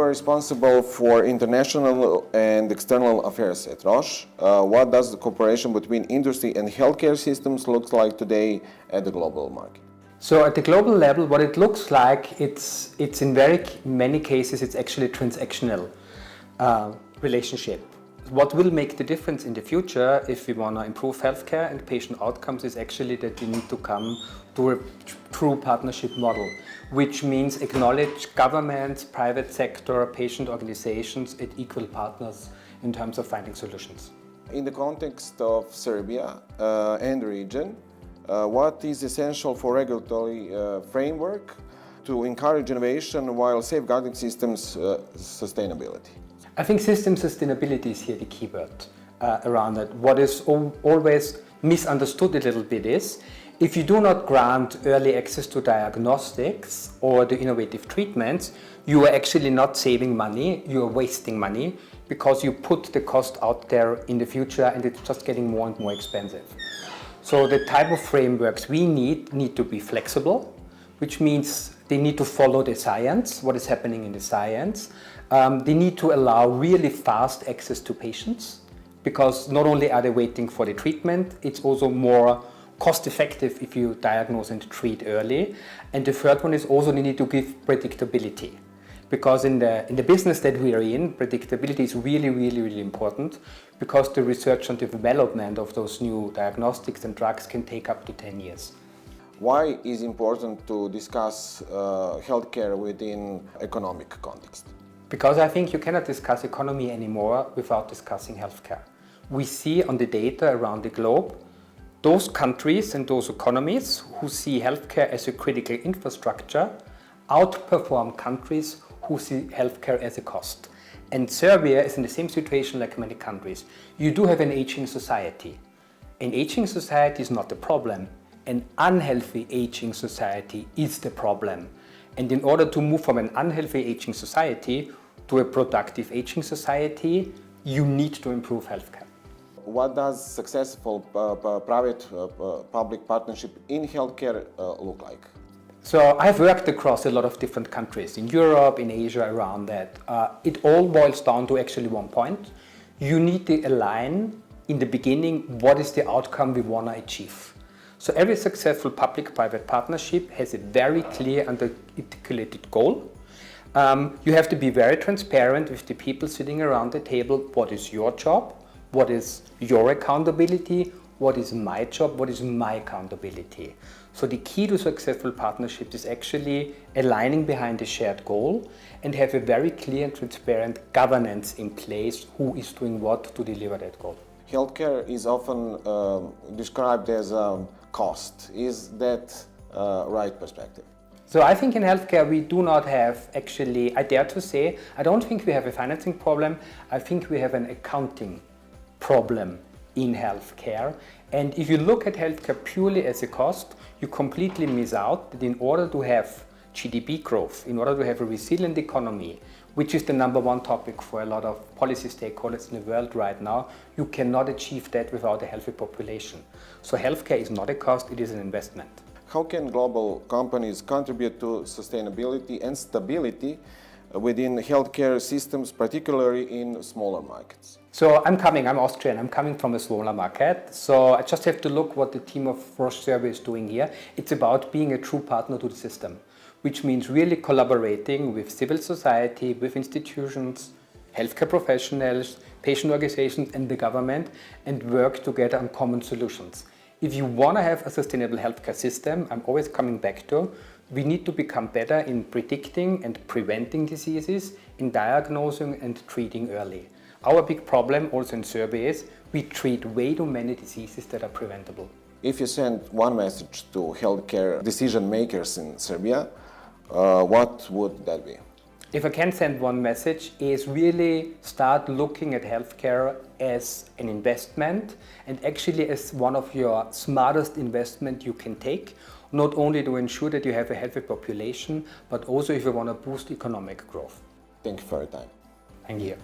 You are responsible for international and external affairs at Roche. What does the cooperation between industry and healthcare systems look like today at the global market? So at the global level, what it looks like, it's in very many cases, it's actually a transactional relationship. What will make the difference in the future if we want to improve healthcare and patient outcomes is actually that we need to come to a true partnership model, which means acknowledge governments, private sector, patient organizations as equal partners in terms of finding solutions. In the context of Serbia and the region, what is essential for regulatory framework to encourage innovation while safeguarding systems sustainability? I think system sustainability is here the key word around it. What is always misunderstood a little bit is, if you do not grant early access to diagnostics or the innovative treatments, you are actually not saving money, you are wasting money because you put the cost out there in the future and it's just getting more and more expensive. So the type of frameworks we need to be flexible, which means they need to follow the science, what is happening in the science. They need to allow really fast access to patients, because not only are they waiting for the treatment, it's also more cost effective if you diagnose and treat early. And the third one is also they need to give predictability, because in the business that we are in, predictability is really important, because the research and development of those new diagnostics and drugs can take up to 10 years. Why is it important to discuss healthcare within economic context? Because I think you cannot discuss economy anymore without discussing healthcare. We see on the data around the globe, those countries and those economies who see healthcare as a critical infrastructure outperform countries who see healthcare as a cost. And Serbia is in the same situation like many countries. You do have an aging society. An aging society is not the problem. An unhealthy aging society is the problem. And in order to move from an unhealthy aging society to a productive aging society, you need to improve healthcare. What does successful private-public partnership in healthcare look like? So I've worked across a lot of different countries, in Europe, in Asia, around that. It all boils down to actually one point. You need to align in the beginning what is the outcome we want to achieve. So every successful public-private partnership has a very clear and articulated goal. You have to be very transparent with the people sitting around the table. What is your job? What is your accountability? What is my job? What is my accountability? So the key to successful partnerships is actually aligning behind a shared goal and have a very clear and transparent governance in place who is doing what to deliver that goal. Healthcare is often described as cost. Is that right perspective? So I think in healthcare we do not have actually, I dare to say, I don't think we have a financing problem. I think we have an accounting problem in healthcare. And if you look at healthcare purely as a cost, you completely miss out that in order to have GDP growth, in order to have a resilient economy, which is the #1 topic for a lot of policy stakeholders in the world right now, you cannot achieve that without a healthy population. So healthcare is not a cost, it is an investment. How can global companies contribute to sustainability and stability within healthcare systems, particularly in smaller markets? So I'm Austrian, I'm coming from a smaller market. So I just have to look what the team of Roche Serbia is doing here. It's about being a true partner to the system, which means really collaborating with civil society, with institutions, healthcare professionals, patient organizations and the government, and work together on common solutions. If you want to have a sustainable healthcare system, I'm always coming back to, we need to become better in predicting and preventing diseases, in diagnosing and treating early. Our big problem also in Serbia is we treat way too many diseases that are preventable. If you send one message to healthcare decision makers in Serbia, what would that be? If I can send one message, is really start looking at healthcare as an investment and actually as one of your smartest investment you can take, not only to ensure that you have a healthy population, but also if you want to boost economic growth. Thank you for your time. Thank you.